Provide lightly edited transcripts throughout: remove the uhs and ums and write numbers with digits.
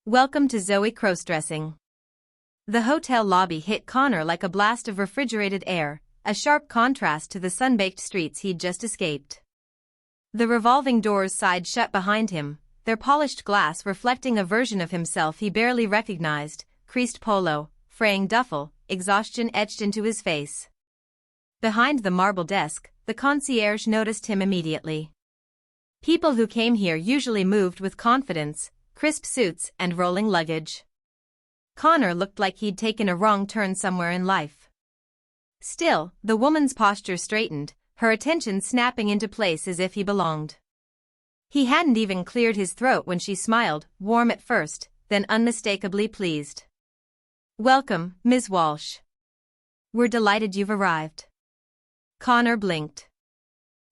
Welcome to Zoe Crossdressing. The hotel lobby hit Connor like a blast of refrigerated air, a sharp contrast to the sun-baked streets he'd just escaped. The revolving doors sighed shut behind him, their polished glass reflecting a version of himself he barely recognized, creased polo, fraying duffel, exhaustion etched into his face. Behind the marble desk, the concierge noticed him immediately. People who came here usually moved with confidence, crisp suits and rolling luggage. Connor looked like he'd taken a wrong turn somewhere in life. Still, the woman's posture straightened, her attention snapping into place as if he belonged. He hadn't even cleared his throat when she smiled, warm at first, then unmistakably pleased. "Welcome, Ms. Walsh. We're delighted you've arrived." Connor blinked.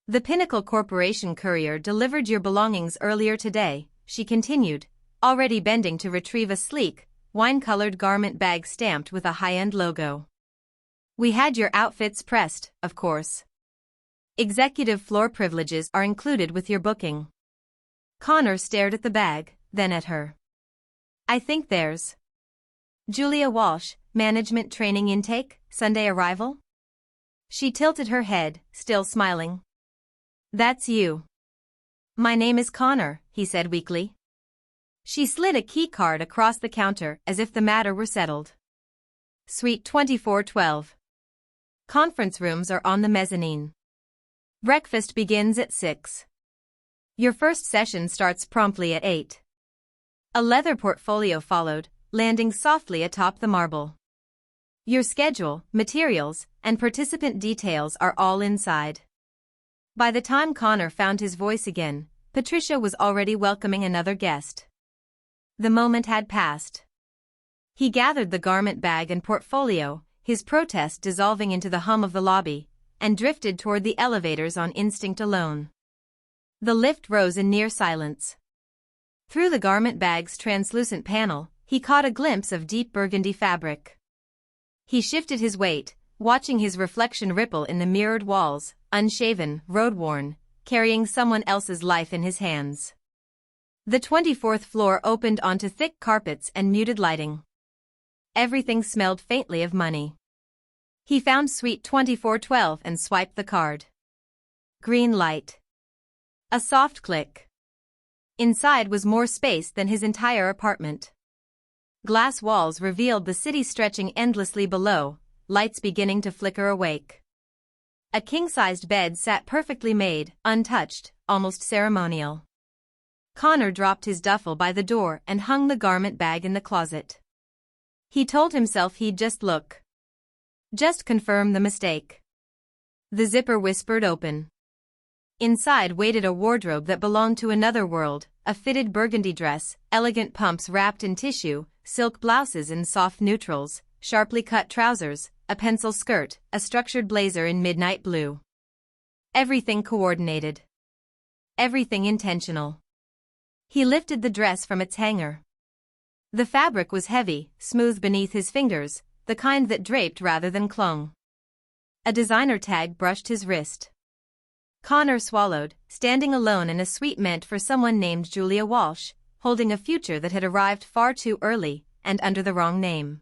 "The Pinnacle Corporation courier delivered your belongings earlier today," she continued, already bending to retrieve a sleek, wine-colored garment bag stamped with a high-end logo. "We had your outfits pressed, of course. Executive floor privileges are included with your booking." Connor stared at the bag, then at her. "I think there's Julia Walsh, management training intake, Sunday arrival?" She tilted her head, still smiling. "That's you." "My name is Connor," he said weakly. She slid a key card across the counter as if the matter were settled. "Suite 2412. Conference rooms are on the mezzanine. Breakfast begins at 6. Your first session starts promptly at 8. A leather portfolio followed, landing softly atop the marble. "Your schedule, materials, and participant details are all inside." By the time Connor found his voice again, Patricia was already welcoming another guest. The moment had passed. He gathered the garment bag and portfolio, his protest dissolving into the hum of the lobby, and drifted toward the elevators on instinct alone. The lift rose in near silence. Through the garment bag's translucent panel, he caught a glimpse of deep burgundy fabric. He shifted his weight, watching his reflection ripple in the mirrored walls, unshaven, road-worn, carrying someone else's life in his hands. The 24th floor opened onto thick carpets and muted lighting. Everything smelled faintly of money. He found suite 2412 and swiped the card. Green light. A soft click. Inside was more space than his entire apartment. Glass walls revealed the city stretching endlessly below, lights beginning to flicker awake. A king-sized bed sat perfectly made, untouched, almost ceremonial. Connor dropped his duffel by the door and hung the garment bag in the closet. He told himself he'd just look. Just confirm the mistake. The zipper whispered open. Inside waited a wardrobe that belonged to another world, a fitted burgundy dress, elegant pumps wrapped in tissue, silk blouses in soft neutrals, sharply cut trousers, a pencil skirt, a structured blazer in midnight blue. Everything coordinated. Everything intentional. He lifted the dress from its hanger. The fabric was heavy, smooth beneath his fingers, the kind that draped rather than clung. A designer tag brushed his wrist. Connor swallowed, standing alone in a suite meant for someone named Julia Walsh, holding a future that had arrived far too early, and under the wrong name.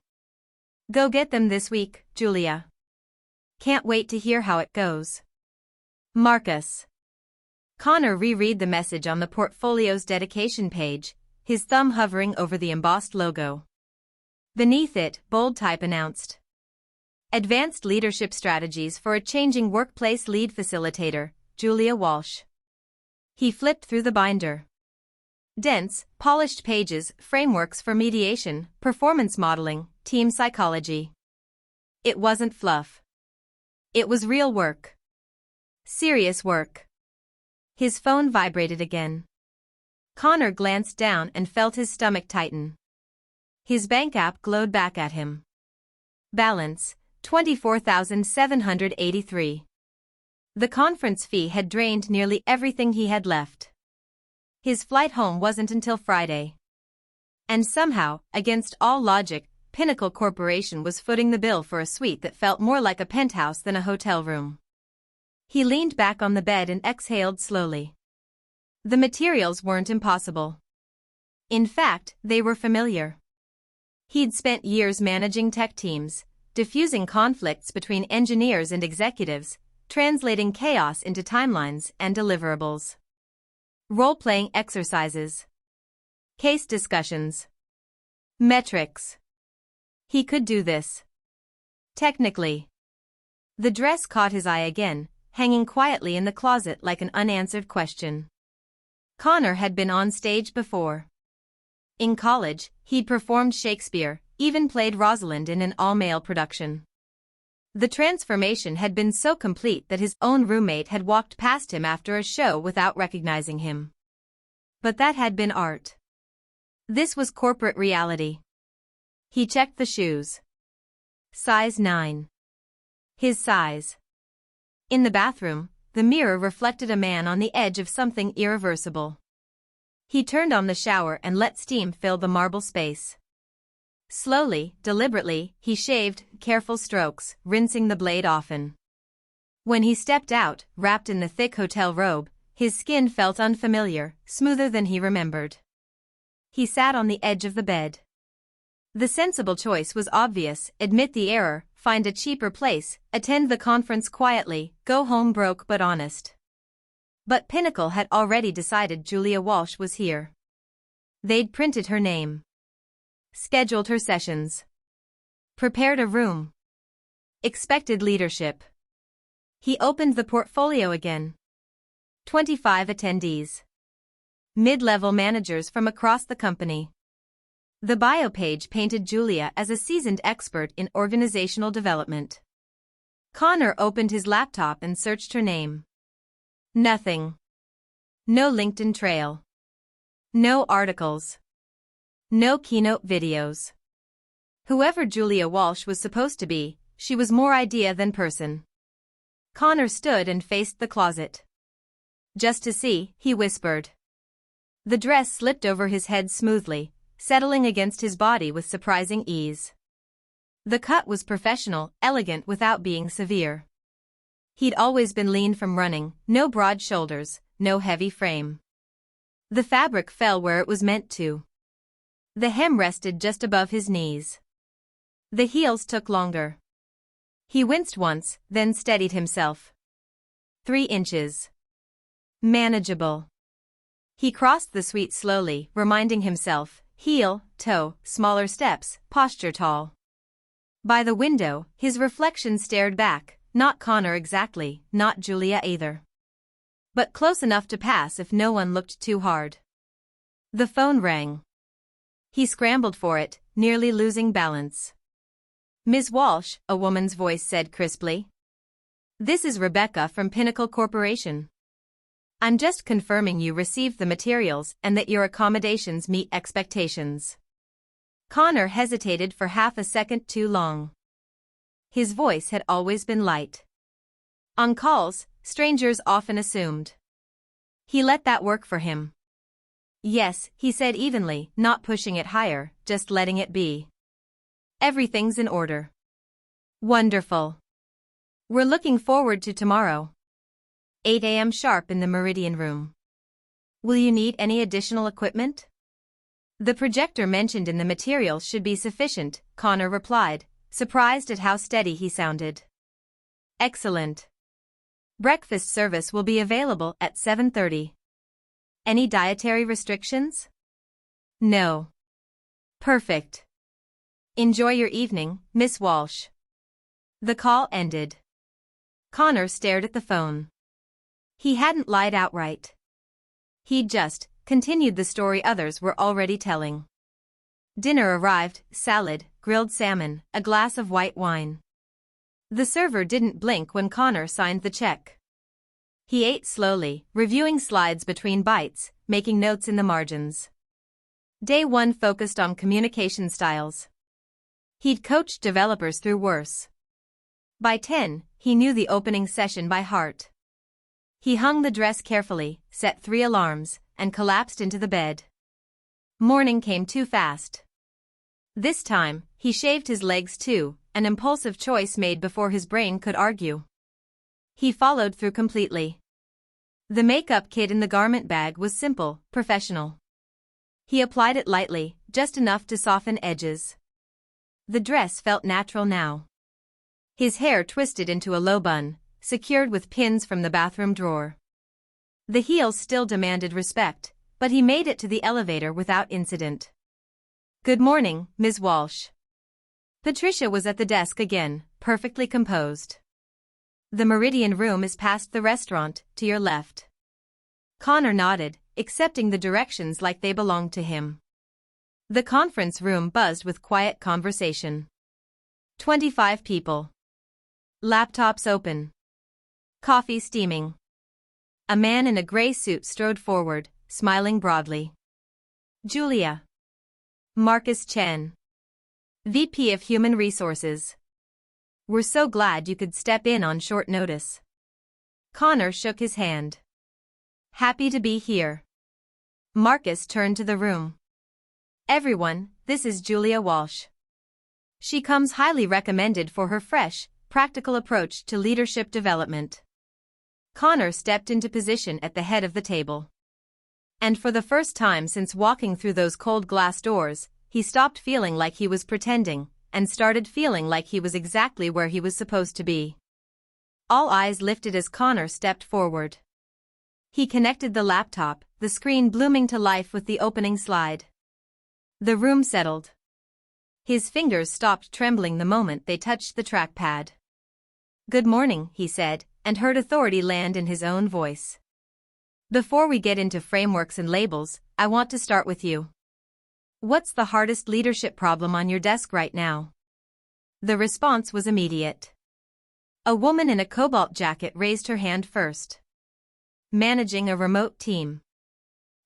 "Go get them this week, Julia. Can't wait to hear how it goes. Marcus." Connor reread the message on the portfolio's dedication page, his thumb hovering over the embossed logo. Beneath it, bold type announced, "Advanced Leadership Strategies for a Changing Workplace Lead Facilitator, Julia Walsh." He flipped through the binder. Dense, polished pages, frameworks for mediation, performance modeling, team psychology. It wasn't fluff. It was real work. Serious work. His phone vibrated again. Connor glanced down and felt his stomach tighten. His bank app glowed back at him. Balance, $24,783. The conference fee had drained nearly everything he had left. His flight home wasn't until Friday. And somehow, against all logic, Pinnacle Corporation was footing the bill for a suite that felt more like a penthouse than a hotel room. He leaned back on the bed and exhaled slowly. The materials weren't impossible. In fact, they were familiar. He'd spent years managing tech teams, diffusing conflicts between engineers and executives, translating chaos into timelines and deliverables. Role-playing exercises. Case discussions. Metrics. He could do this. Technically. The dress caught his eye again, hanging quietly in the closet like an unanswered question. Connor had been on stage before. In college, he'd performed Shakespeare, even played Rosalind in an all-male production. The transformation had been so complete that his own roommate had walked past him after a show without recognizing him. But that had been art. This was corporate reality. He checked the shoes. Size 9. His size. In the bathroom, the mirror reflected a man on the edge of something irreversible. He turned on the shower and let steam fill the marble space. Slowly, deliberately, he shaved, careful strokes, rinsing the blade often. When he stepped out, wrapped in the thick hotel robe, his skin felt unfamiliar, smoother than he remembered. He sat on the edge of the bed. The sensible choice was obvious: admit the error, find a cheaper place, attend the conference quietly, go home broke but honest. But Pinnacle had already decided Julia Walsh was here. They'd printed her name. Scheduled her sessions. Prepared a room. Expected leadership. He opened the portfolio again. 25 attendees. Mid-level managers from across the company. The bio page painted Julia as a seasoned expert in organizational development. Connor opened his laptop and searched her name. Nothing. No LinkedIn trail. No articles. No keynote videos. Whoever Julia Walsh was supposed to be, she was more idea than person. Connor stood and faced the closet. Just to see, he whispered. The dress slipped over his head smoothly, settling against his body with surprising ease. The cut was professional, elegant without being severe. He'd always been lean from running, no broad shoulders, no heavy frame. The fabric fell where it was meant to. The hem rested just above his knees. The heels took longer. He winced once, then steadied himself. 3 inches. Manageable. He crossed the suite slowly, reminding himself, heel, toe, smaller steps, posture tall. By the window, his reflection stared back, not Connor exactly, not Julia either. But close enough to pass if no one looked too hard. The phone rang. He scrambled for it, nearly losing balance. Ms. Walsh, a woman's voice said crisply. This is Rebecca from Pinnacle Corporation. I'm just confirming you received the materials and that your accommodations meet expectations. Connor hesitated for half a second too long. His voice had always been light. On calls, strangers often assumed. He let that work for him. Yes, he said evenly, not pushing it higher, just letting it be. Everything's in order. Wonderful. We're looking forward to tomorrow. 8 a.m. sharp in the Meridian Room. Will you need any additional equipment? The projector mentioned in the materials should be sufficient, Connor replied, surprised at how steady he sounded. Excellent. Breakfast service will be available at 7:30. Any dietary restrictions? No. Perfect. Enjoy your evening, Miss Walsh. The call ended. Connor stared at the phone. He hadn't lied outright. He'd just continued the story others were already telling. Dinner arrived, salad, grilled salmon, a glass of white wine. The server didn't blink when Connor signed the check. He ate slowly, reviewing slides between bites, making notes in the margins. Day 1 focused on communication styles. He'd coached developers through worse. By 10, he knew the opening session by heart. He hung the dress carefully, set 3 alarms, and collapsed into the bed. Morning came too fast. This time, he shaved his legs too, an impulsive choice made before his brain could argue. He followed through completely. The makeup kit in the garment bag was simple, professional. He applied it lightly, just enough to soften edges. The dress felt natural now. His hair twisted into a low bun, secured with pins from the bathroom drawer. The heels still demanded respect, but he made it to the elevator without incident. "Good morning, Ms. Walsh." Patricia was at the desk again, perfectly composed. "The Meridian Room is past the restaurant, to your left." Connor nodded, accepting the directions like they belonged to him. The conference room buzzed with quiet conversation. 25 people. Laptops open. Coffee steaming. A man in a gray suit strode forward, smiling broadly. "Julia. Marcus Chen. VP of Human Resources. We're so glad you could step in on short notice." Connor shook his hand. "Happy to be here." Marcus turned to the room. "Everyone, this is Julia Walsh. She comes highly recommended for her fresh, practical approach to leadership development." Connor stepped into position at the head of the table. And for the first time since walking through those cold glass doors, he stopped feeling like he was pretending, and started feeling like he was exactly where he was supposed to be. All eyes lifted as Connor stepped forward. He connected the laptop, the screen blooming to life with the opening slide. The room settled. His fingers stopped trembling the moment they touched the trackpad. "Good morning," he said, and heard authority land in his own voice. "Before we get into frameworks and labels, I want to start with you. What's the hardest leadership problem on your desk right now?" The response was immediate. A woman in a cobalt jacket raised her hand first. "Managing a remote team.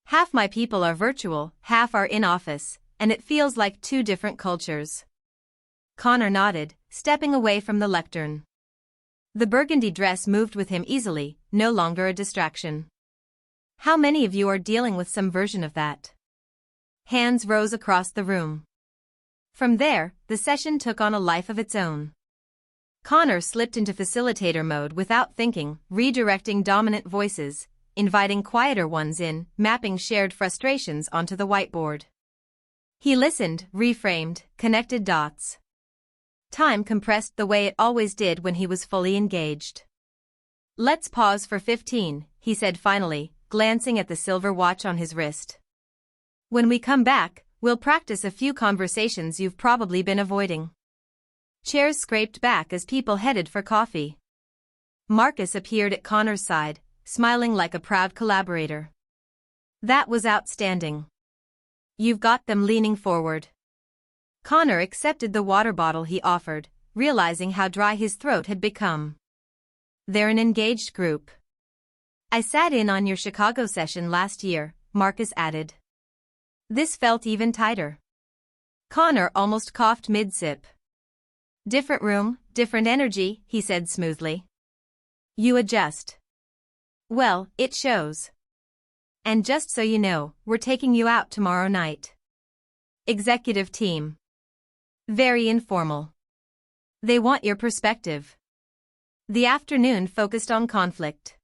Half my people are virtual, half are in office, and it feels like two different cultures." Connor nodded, stepping away from the lectern. The burgundy dress moved with him easily, no longer a distraction. "How many of you are dealing with some version of that?" Hands rose across the room. From there, the session took on a life of its own. Connor slipped into facilitator mode without thinking, redirecting dominant voices, inviting quieter ones in, mapping shared frustrations onto the whiteboard. He listened, reframed, connected dots. Time compressed the way it always did when he was fully engaged. "Let's pause for 15, he said finally, glancing at the silver watch on his wrist. "When we come back, we'll practice a few conversations you've probably been avoiding." Chairs scraped back as people headed for coffee. Marcus appeared at Connor's side, smiling like a proud collaborator. "That was outstanding. You've got them," leaning forward. Connor accepted the water bottle he offered, realizing how dry his throat had become. "They're an engaged group. I sat in on your Chicago session last year," Marcus added. This felt even tighter. Connor almost coughed mid-sip. "Different room, different energy," he said smoothly. "You adjust." "Well, it shows. And just so you know, we're taking you out tomorrow night. Executive team. Very informal. They want your perspective." The afternoon focused on conflict.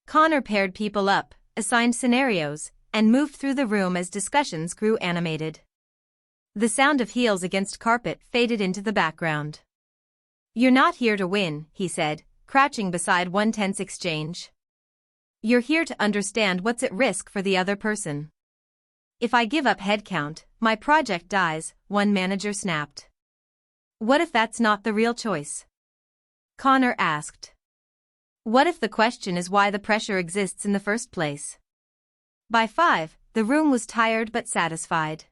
Connor paired people up, assigned scenarios, and moved through the room as discussions grew animated. The sound of heels against carpet faded into the background. "You're not here to win," he said, crouching beside one tense exchange. "You're here to understand what's at risk for the other person. If I give up headcount, my project dies," one manager snapped. "What if that's not the real choice?" Connor asked. "What if the question is why the pressure exists in the first place?" By 5, the room was tired but satisfied.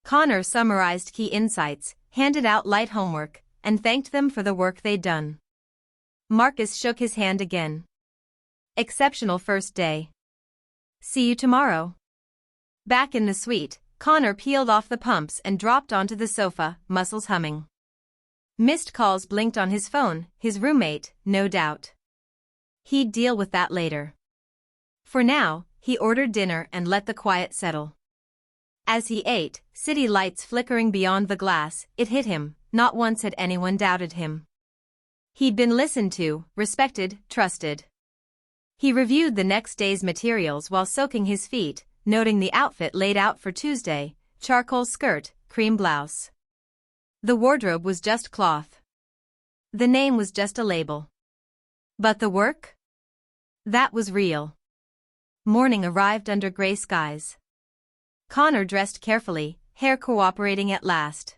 Connor summarized key insights, handed out light homework, and thanked them for the work they'd done. Marcus shook his hand again. "Exceptional first day. See you tomorrow." Back in the suite, Connor peeled off the pumps and dropped onto the sofa, muscles humming. Missed calls blinked on his phone, his roommate, no doubt. He'd deal with that later. For now, he ordered dinner and let the quiet settle. As he ate, city lights flickering beyond the glass, it hit him, not once had anyone doubted him. He'd been listened to, respected, trusted. He reviewed the next day's materials while soaking his feet, noting the outfit laid out for Tuesday: charcoal skirt, cream blouse. The wardrobe was just cloth. The name was just a label. But the work? That was real. Morning arrived under gray skies. Connor dressed carefully, hair cooperating at last.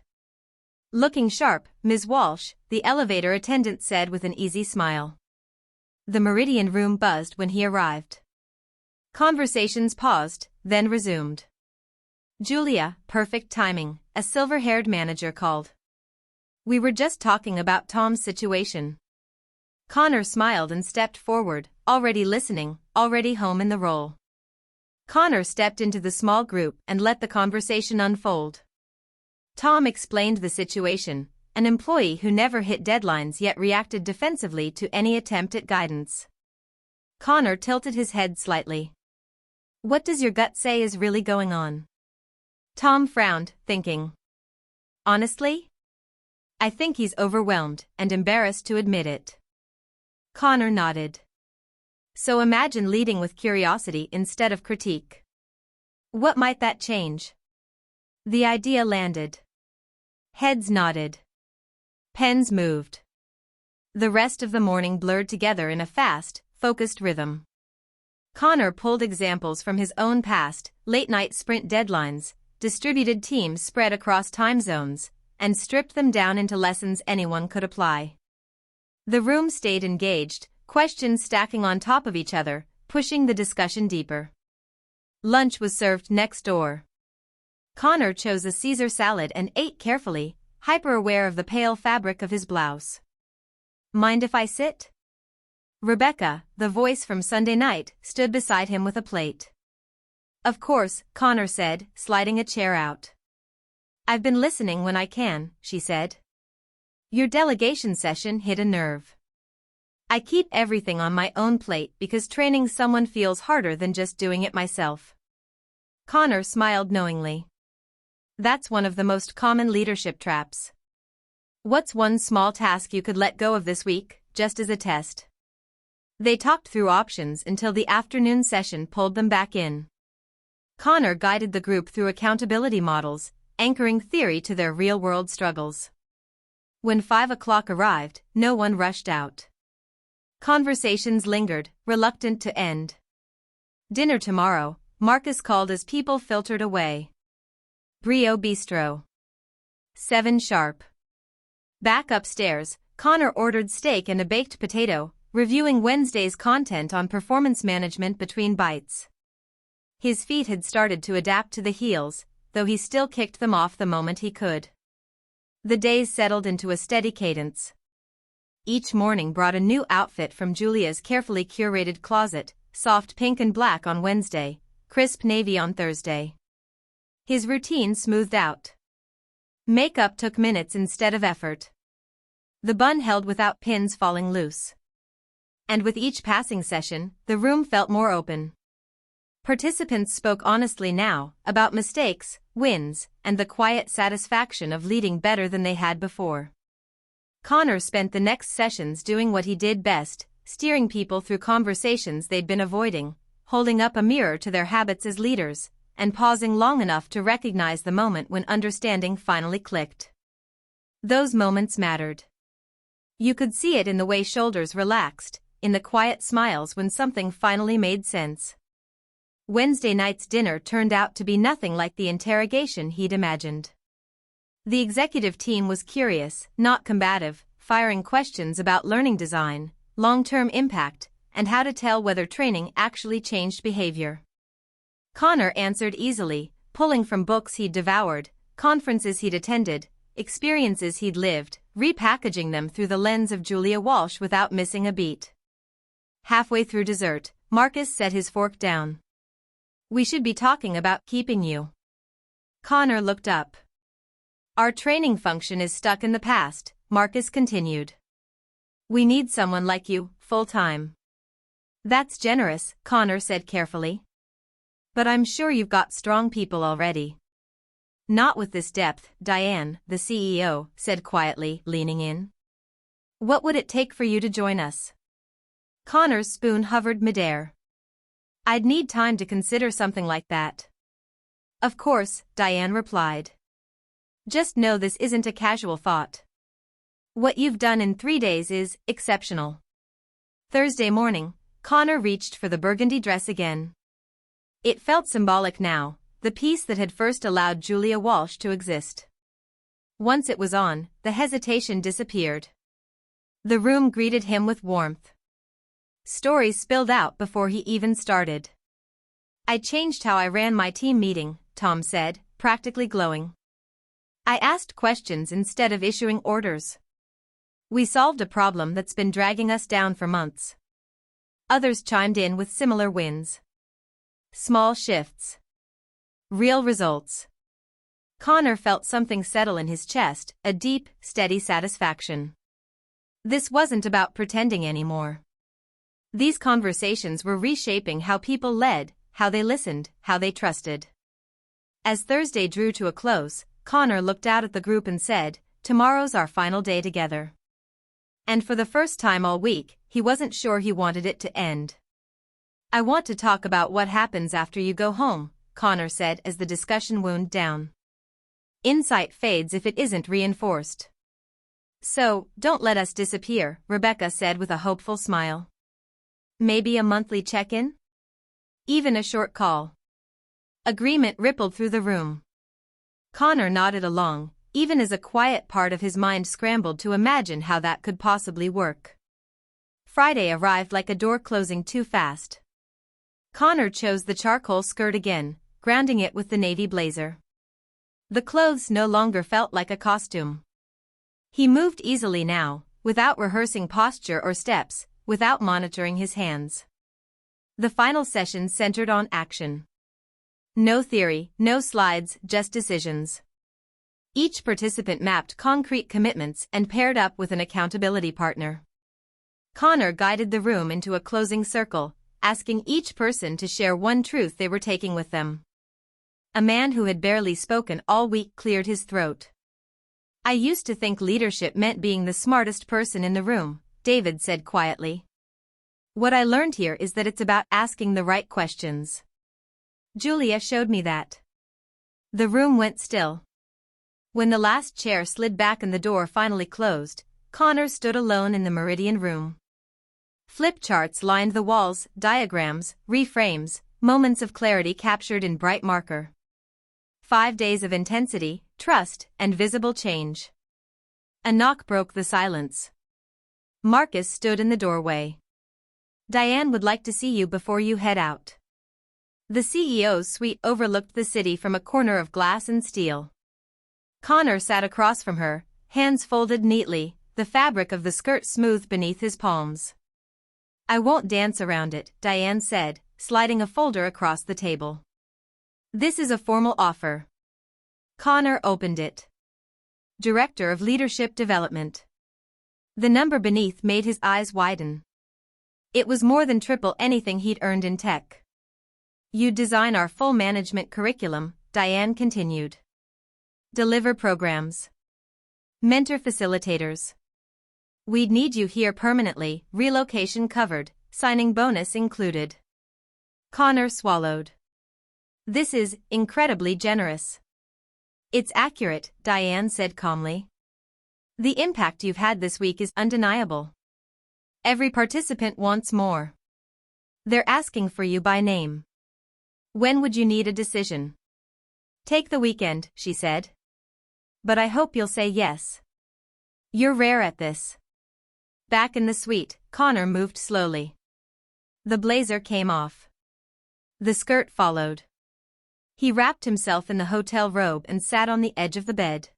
Looking sharp, Ms. Walsh, the elevator attendant said with an easy smile. The Meridian room buzzed when he arrived. Conversations paused, then resumed. Julia, perfect timing, a silver-haired manager called. We were just talking about Tom's situation. Connor smiled and stepped forward, already listening, already home in the role. Connor stepped into the small group and let the conversation unfold. Tom explained the situation: an employee who never hit deadlines yet reacted defensively to any attempt at guidance. Connor tilted his head slightly. What does your gut say is really going on? Tom frowned, thinking. Honestly? I think he's overwhelmed and embarrassed to admit it. Connor nodded. So imagine leading with curiosity instead of critique. What might that change? The idea landed. Heads nodded. Pens moved. The rest of the morning blurred together in a fast, focused rhythm. Connor pulled examples from his own past: late-night sprint deadlines, distributed teams spread across time zones, and stripped them down into lessons anyone could apply. The room stayed engaged, questions stacking on top of each other, pushing the discussion deeper. Lunch was served next door. Connor chose a Caesar salad and ate carefully, hyper-aware of the pale fabric of his blouse. Mind if I sit? Rebecca, the voice from Sunday night, stood beside him with a plate. Of course, Connor said, sliding a chair out. I've been listening when I can, she said. Your delegation session hit a nerve. I keep everything on my own plate because training someone feels harder than just doing it myself. Connor smiled knowingly. That's one of the most common leadership traps. What's one small task you could let go of this week, just as a test? They talked through options until the afternoon session pulled them back in. Connor guided the group through accountability models, anchoring theory to their real-world struggles. When 5 o'clock arrived, no one rushed out. Conversations lingered, reluctant to end. Dinner tomorrow, Marcus called as people filtered away. Brio Bistro. 7 sharp. Back upstairs, Connor ordered steak and a baked potato, reviewing Wednesday's content on performance management between bites. His feet had started to adapt to the heels, though he still kicked them off the moment he could. The days settled into a steady cadence. Each morning brought a new outfit from Julia's carefully curated closet: soft pink and black on Wednesday, crisp navy on Thursday. His routine smoothed out. Makeup took minutes instead of effort. The bun held without pins falling loose. And with each passing session, the room felt more open. Participants spoke honestly now, about mistakes, wins, and the quiet satisfaction of leading better than they had before. Connor spent the next sessions doing what he did best: steering people through conversations they'd been avoiding, holding up a mirror to their habits as leaders, and pausing long enough to recognize the moment when understanding finally clicked. Those moments mattered. You could see it in the way shoulders relaxed, in the quiet smiles when something finally made sense. Wednesday night's dinner turned out to be nothing like the interrogation he'd imagined. The executive team was curious, not combative, firing questions about learning design, long-term impact, and how to tell whether training actually changed behavior. Connor answered easily, pulling from books he'd devoured, conferences he'd attended, experiences he'd lived, repackaging them through the lens of Julia Walsh without missing a beat. Halfway through dessert, Marcus set his fork down. We should be talking about keeping you. Connor looked up. Our training function is stuck in the past, Marcus continued. We need someone like you, full-time. That's generous, Connor said carefully. But I'm sure you've got strong people already. Not with this depth, Diane, the CEO, said quietly, leaning in. What would it take for you to join us? Connor's spoon hovered midair. I'd need time to consider something like that. Of course, Diane replied. Just know this isn't a casual thought. What you've done in 3 days is exceptional. Thursday morning, Connor reached for the burgundy dress again. It felt symbolic now, the piece that had first allowed Julia Walsh to exist. Once it was on, the hesitation disappeared. The room greeted him with warmth. Stories spilled out before he even started. I changed how I ran my team meeting, Tom said, practically glowing. I asked questions instead of issuing orders. We solved a problem that's been dragging us down for months. Others chimed in with similar wins. Small shifts. Real results. Connor felt something settle in his chest, a deep, steady satisfaction. This wasn't about pretending anymore. These conversations were reshaping how people led, how they listened, how they trusted. As Thursday drew to a close, Connor looked out at the group and said, "Tomorrow's our final day together." And for the first time all week, he wasn't sure he wanted it to end. "I want to talk about what happens after you go home," Connor said as the discussion wound down. "Insight fades if it isn't reinforced." "So, don't let us disappear," Rebecca said with a hopeful smile. "Maybe a monthly check-in? Even a short call." Agreement rippled through the room. Connor nodded along, even as a quiet part of his mind scrambled to imagine how that could possibly work. Friday arrived like a door closing too fast. Connor chose the charcoal skirt again, grounding it with the navy blazer. The clothes no longer felt like a costume. He moved easily now, without rehearsing posture or steps, without monitoring his hands. The final session centered on action. No theory, no slides, just decisions. Each participant mapped concrete commitments and paired up with an accountability partner. Connor guided the room into a closing circle, asking each person to share one truth they were taking with them. A man who had barely spoken all week cleared his throat. "I used to think leadership meant being the smartest person in the room," David said quietly. "What I learned here is that it's about asking the right questions. Julia showed me that." The room went still. When the last chair slid back and the door finally closed, Connor stood alone in the Meridian room. Flip charts lined the walls, diagrams, reframes, moments of clarity captured in bright marker. 5 days of intensity, trust, and visible change. A knock broke the silence. Marcus stood in the doorway. "Diane would like to see you before you head out." The CEO's suite overlooked the city from a corner of glass and steel. Connor sat across from her, hands folded neatly, the fabric of the skirt smooth beneath his palms. "I won't dance around it," Diane said, sliding a folder across the table. "This is a formal offer." Connor opened it. Director of Leadership Development. The number beneath made his eyes widen. It was more than triple anything he'd earned in tech. "You design our full management curriculum," Diane continued. "Deliver programs. Mentor facilitators. We'd need you here permanently, relocation covered, signing bonus included." Connor swallowed. "This is incredibly generous." "It's accurate," Diane said calmly. "The impact you've had this week is undeniable. Every participant wants more. They're asking for you by name. When would you need a decision?" "Take the weekend," she said. "But I hope you'll say yes. You're rare at this." Back in the suite, Connor moved slowly. The blazer came off. The skirt followed. He wrapped himself in the hotel robe and sat on the edge of the bed.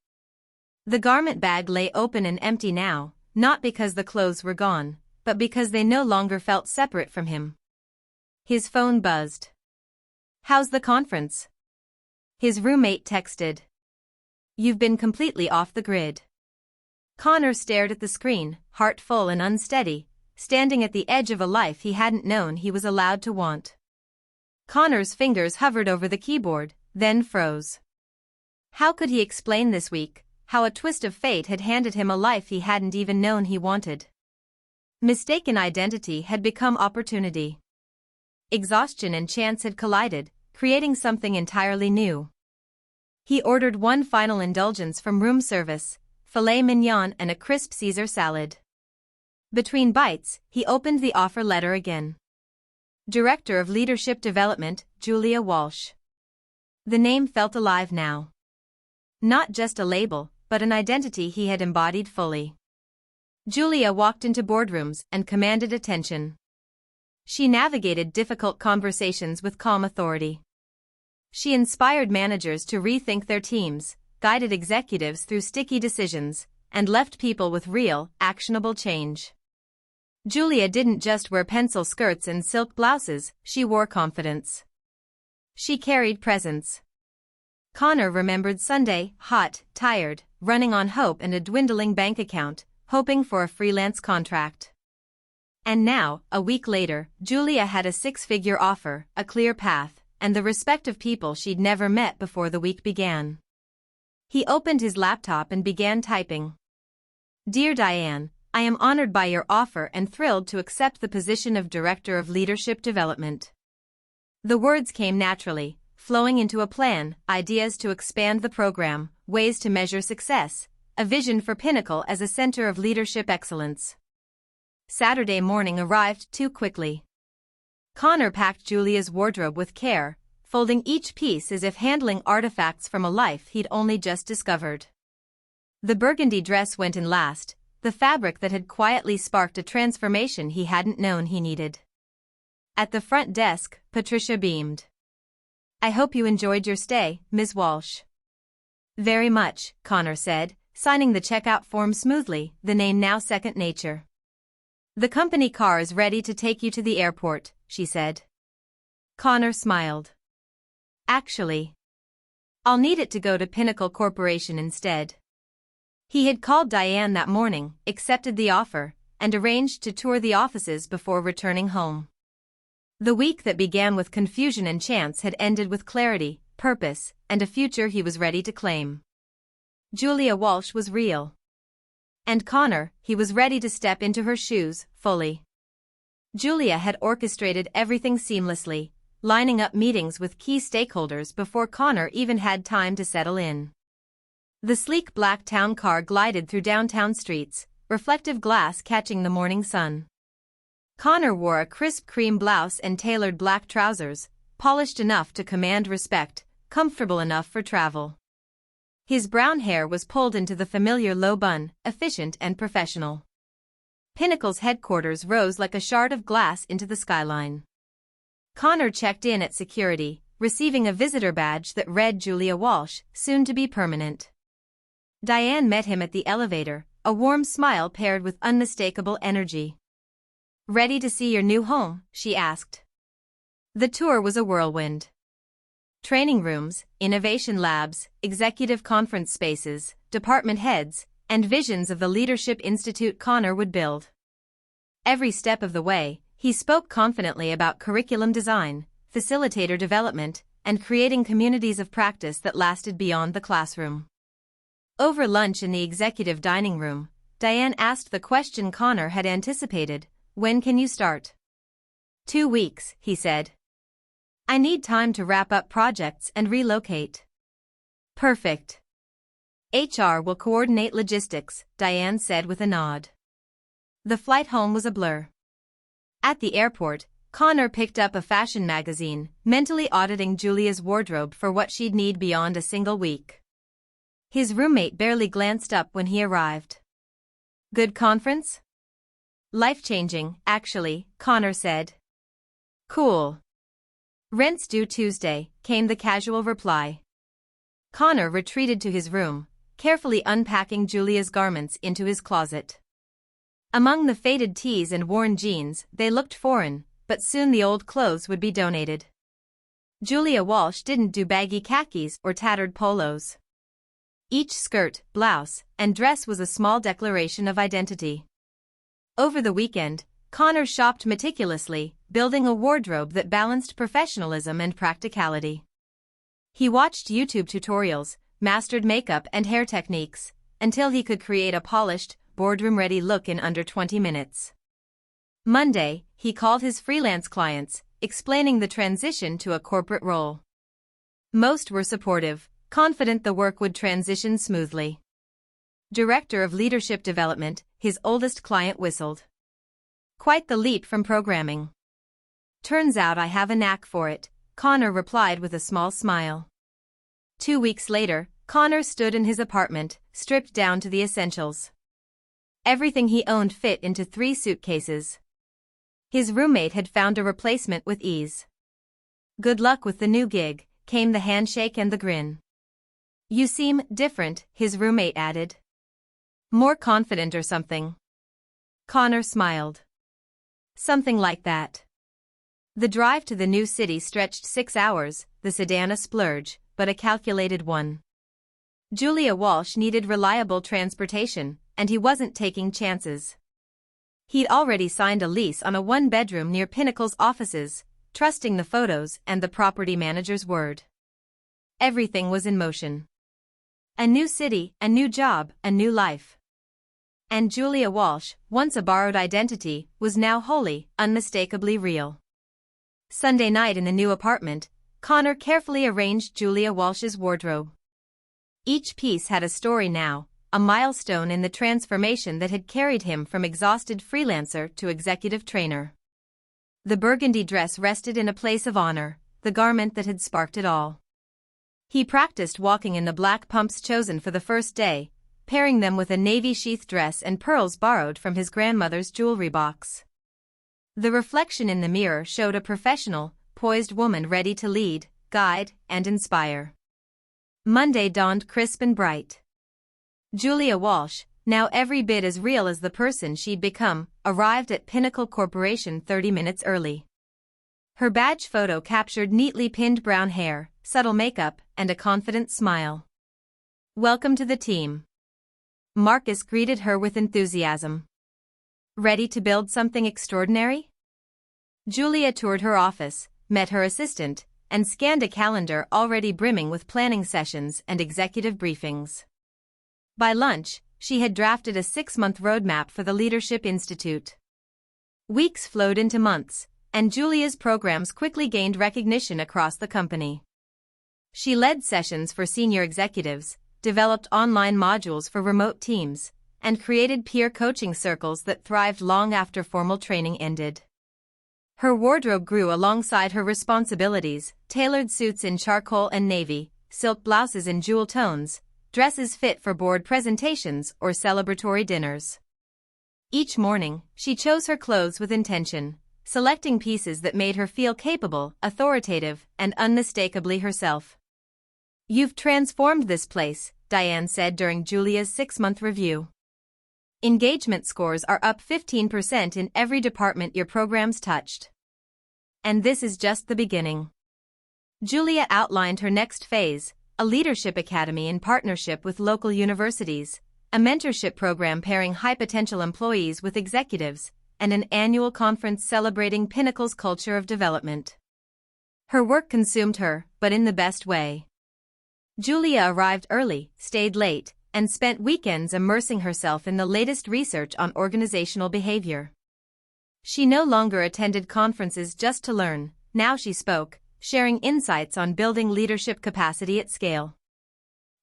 The garment bag lay open and empty now, not because the clothes were gone, but because they no longer felt separate from him. His phone buzzed. "How's the conference?" His roommate texted. "You've been completely off the grid." Connor stared at the screen, heart full and unsteady, standing at the edge of a life he hadn't known he was allowed to want. Connor's fingers hovered over the keyboard, then froze. How could he explain this week, how a twist of fate had handed him a life he hadn't even known he wanted? Mistaken identity had become opportunity. exhaustion and chance had collided, creating something entirely new. He ordered one final indulgence from room service, filet mignon and a crisp Caesar salad. Between bites, he opened the offer letter again. Director of Leadership Development, Julia Walsh. The name felt alive now. Not just a label, but an identity he had embodied fully. Julia walked into boardrooms and commanded attention. She navigated difficult conversations with calm authority. She inspired managers to rethink their teams, guided executives through sticky decisions, and left people with real, actionable change. Julia didn't just wear pencil skirts and silk blouses, she wore confidence. She carried presence. Connor remembered Sunday, hot, tired, running on hope and a dwindling bank account, hoping for a freelance contract. And now, a week later, Julia had a six-figure offer, a clear path, and the respect of people she'd never met before the week began. He opened his laptop and began typing. Dear Diane, I am honored by your offer and thrilled to accept the position of Director of Leadership Development. The words came naturally, flowing into a plan, ideas to expand the program, ways to measure success, a vision for Pinnacle as a center of leadership excellence. Saturday morning arrived too quickly. Connor packed Julia's wardrobe with care, folding each piece as if handling artifacts from a life he'd only just discovered. The burgundy dress went in last, the fabric that had quietly sparked a transformation he hadn't known he needed. At the front desk, Patricia beamed. I hope you enjoyed your stay, Ms. Walsh. Very much, Connor said, signing the checkout form smoothly, the name now second nature. The company car is ready to take you to the airport, she said. Connor smiled. Actually, I'll need it to go to Pinnacle Corporation instead. He had called Diane that morning, accepted the offer, and arranged to tour the offices before returning home. The week that began with confusion and chance had ended with clarity, purpose, and a future he was ready to claim. Julia Walsh was real. And Connor, he was ready to step into her shoes, fully. Julia had orchestrated everything seamlessly, lining up meetings with key stakeholders before Connor even had time to settle in. The sleek black town car glided through downtown streets, reflective glass catching the morning sun. Connor wore a crisp cream blouse and tailored black trousers, polished enough to command respect, comfortable enough for travel. His brown hair was pulled into the familiar low bun, efficient and professional. Pinnacle's headquarters rose like a shard of glass into the skyline. Connor checked in at security, receiving a visitor badge that read Julia Walsh, soon to be permanent. Diane met him at the elevator, a warm smile paired with unmistakable energy. Ready to see your new home? She asked. The tour was a whirlwind. Training rooms, innovation labs, executive conference spaces, department heads, and visions of the leadership institute Connor would build. Every step of the way, he spoke confidently about curriculum design, facilitator development, and creating communities of practice that lasted beyond the classroom. Over lunch in the executive dining room, Diane asked the question Connor had anticipated, when can you start? 2 weeks, he said. I need time to wrap up projects and relocate. Perfect. HR will coordinate logistics, Diane said with a nod. The flight home was a blur. At the airport, Connor picked up a fashion magazine, mentally auditing Julia's wardrobe for what she'd need beyond a single week. His roommate barely glanced up when he arrived. Good conference? Life-changing, actually, Connor said. Cool. Rent's due Tuesday, came the casual reply. Connor retreated to his room, carefully unpacking Julia's garments into his closet. Among the faded tees and worn jeans, they looked foreign, but soon the old clothes would be donated. Julia Walsh didn't do baggy khakis or tattered polos. Each skirt, blouse, and dress was a small declaration of identity. Over the weekend, Connor shopped meticulously, building a wardrobe that balanced professionalism and practicality. He watched YouTube tutorials, mastered makeup and hair techniques, until he could create a polished, boardroom-ready look in under 20 minutes. Monday, he called his freelance clients, explaining the transition to a corporate role. Most were supportive, confident the work would transition smoothly. Director of Leadership Development, his oldest client, whistled. Quite the leap from programming. Turns out I have a knack for it, Connor replied with a small smile. 2 weeks later, Connor stood in his apartment, stripped down to the essentials. Everything he owned fit into 3 suitcases. His roommate had found a replacement with ease. Good luck with the new gig, came the handshake and the grin. You seem different, his roommate added. More confident or something? Connor smiled. Something like that. The drive to the new city stretched 6 hours, the sedan a splurge, but a calculated one. Julia Walsh needed reliable transportation, and he wasn't taking chances. He'd already signed a lease on a 1-bedroom near Pinnacle's offices, trusting the photos and the property manager's word. Everything was in motion. A new city, a new job, a new life. And Julia Walsh, once a borrowed identity, was now wholly, unmistakably real. Sunday night in the new apartment, Connor carefully arranged Julia Walsh's wardrobe. Each piece had a story now, a milestone in the transformation that had carried him from exhausted freelancer to executive trainer. The burgundy dress rested in a place of honor, the garment that had sparked it all. He practiced walking in the black pumps chosen for the first day, pairing them with a navy sheath dress and pearls borrowed from his grandmother's jewelry box. The reflection in the mirror showed a professional, poised woman ready to lead, guide, and inspire. Monday dawned crisp and bright. Julia Walsh, now every bit as real as the person she'd become, arrived at Pinnacle Corporation 30 minutes early. Her badge photo captured neatly pinned brown hair, subtle makeup, and a confident smile. Welcome to the team. Marcus greeted her with enthusiasm. Ready to build something extraordinary? Julia toured her office, met her assistant, and scanned a calendar already brimming with planning sessions and executive briefings. By lunch, she had drafted a 6-month roadmap for the Leadership Institute. Weeks flowed into months, and Julia's programs quickly gained recognition across the company. She led sessions for senior executives, developed online modules for remote teams, and created peer coaching circles that thrived long after formal training ended. Her wardrobe grew alongside her responsibilities, tailored suits in charcoal and navy, silk blouses in jewel tones, dresses fit for board presentations or celebratory dinners. Each morning, she chose her clothes with intention, selecting pieces that made her feel capable, authoritative, and unmistakably herself. You've transformed this place, Diane said during Julia's 6-month review. Engagement scores are up 15% in every department your programs touched. And this is just the beginning. Julia outlined her next phase, a leadership academy in partnership with local universities, a mentorship program pairing high-potential employees with executives, and an annual conference celebrating Pinnacle's culture of development. Her work consumed her, but in the best way. Julia arrived early, stayed late, and spent weekends immersing herself in the latest research on organizational behavior. She no longer attended conferences just to learn, now she spoke, sharing insights on building leadership capacity at scale.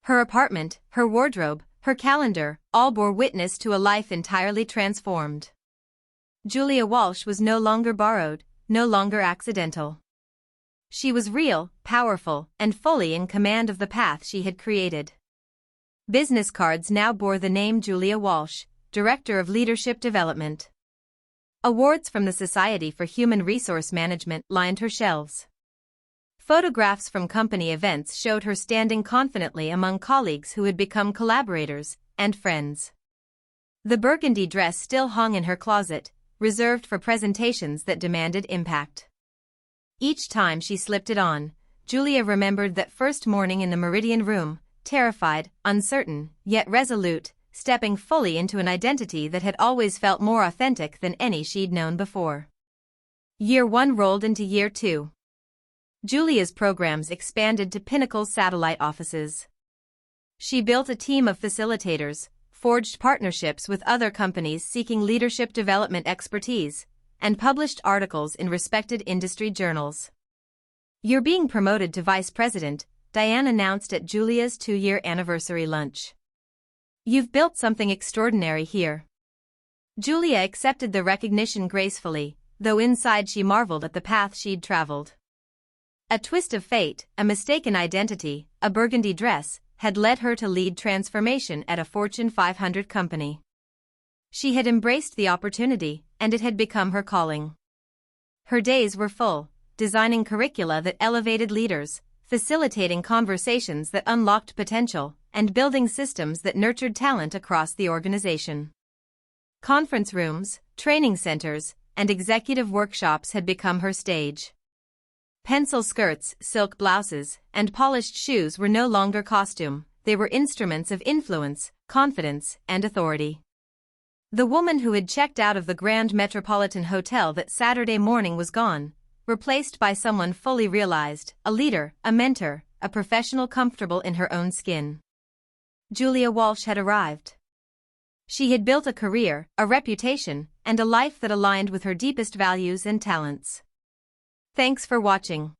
Her apartment, her wardrobe, her calendar, all bore witness to a life entirely transformed. Julia Walsh was no longer borrowed, no longer accidental. She was real, powerful, and fully in command of the path she had created. Business cards now bore the name Julia Walsh, Director of Leadership Development. Awards from the Society for Human Resource Management lined her shelves. Photographs from company events showed her standing confidently among colleagues who had become collaborators and friends. The burgundy dress still hung in her closet, reserved for presentations that demanded impact. Each time she slipped it on, Julia remembered that first morning in the Meridian Room, terrified, uncertain, yet resolute, stepping fully into an identity that had always felt more authentic than any she'd known before. Year 1 rolled into Year 2. Julia's programs expanded to Pinnacle's satellite offices. She built a team of facilitators, forged partnerships with other companies seeking leadership development expertise, and published articles in respected industry journals. "You're being promoted to vice president," Diane announced at Julia's 2-year anniversary lunch. "You've built something extraordinary here." Julia accepted the recognition gracefully, though inside she marveled at the path she'd traveled. A twist of fate, a mistaken identity, a burgundy dress, had led her to lead transformation at a Fortune 500 company. She had embraced the opportunity, and it had become her calling. Her days were full, designing curricula that elevated leaders, facilitating conversations that unlocked potential, and building systems that nurtured talent across the organization. Conference rooms, training centers, and executive workshops had become her stage. Pencil skirts, silk blouses, and polished shoes were no longer costume, they were instruments of influence, confidence, and authority. The woman who had checked out of the Grand Metropolitan Hotel that Saturday morning was gone, replaced by someone fully realized, a leader, a mentor, a professional comfortable in her own skin. Julia Walsh had arrived. She had built a career, a reputation, and a life that aligned with her deepest values and talents. Thanks for watching.